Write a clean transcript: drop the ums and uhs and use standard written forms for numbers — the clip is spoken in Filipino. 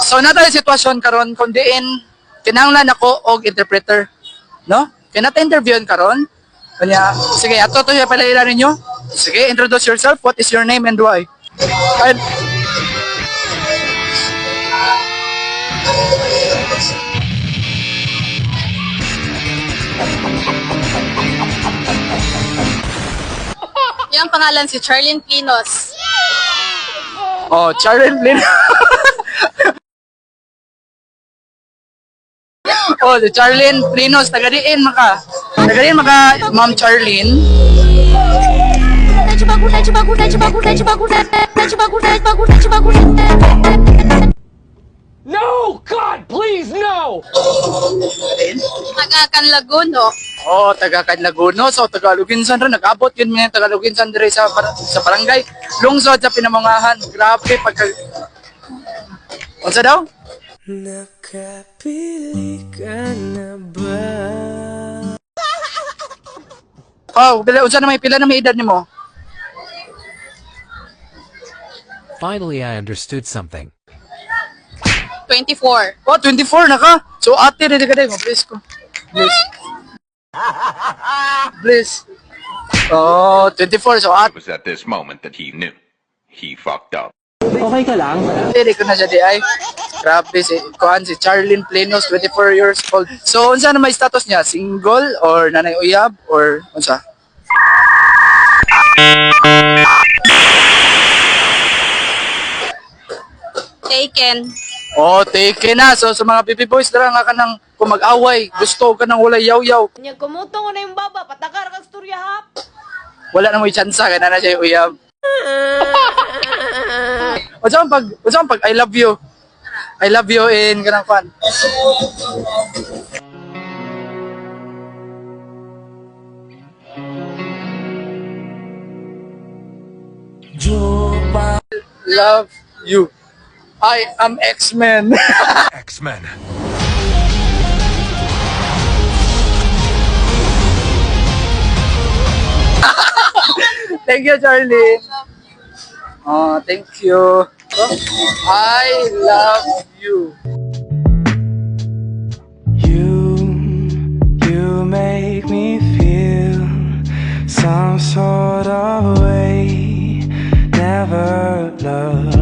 So nato yung sitwasyon karon kun diin kinahanglan ako og interpreter, no? Kinata interviewan karon. Kanya, sige, ato to yung palaila ninyo. Sige, introduce yourself. What is your name and why? And, Yung pangalan si Charlene Pinos. oh, Charlene Flynn. Oh, si Charlene Plinos, tagadiin maka. Tagadiin maka, Ma'am Charlene. No! God, please, no! Taga Canlaguno. Oh, taga Canlaguno. So, taga Luginsan rin. Nag-abot yun mga taga Luginsan dire sa barangay. Lungsod sa Pinamungahan. Grabe, pagka... Unsa daw? Nakapili ka na ba? Oh, unsa na may pila na may edad nimo? Finally, I understood something. 24. Oh, 24 na ka. So, ate, ready ka din. Please ko. Please. Please. Oh, 24. So, ate. It was at this moment that he knew. He fucked up. Okay ka lang? Ready ko na siya di ay. Grabe, si Charlene Plenos, 24 years old. So, unsa na may status niya? Single or nanay uyab or unsa? Taken. Oh, taken na. So, sa mga baby boys, dara nga ka nang kung mag-away, gusto ka nang walay yaw-yaw. Nya kumuto ko na yung baba, patakar kag storya hap. Wala na mo tsansa kaya na siya yung uyab. Unsa man pag I love you. I love you in kanang fan. Love you. I am X-Men. X-Men. Thank you, Charlie. Oh, thank you. I love you. You make me feel some sort of way. Never loved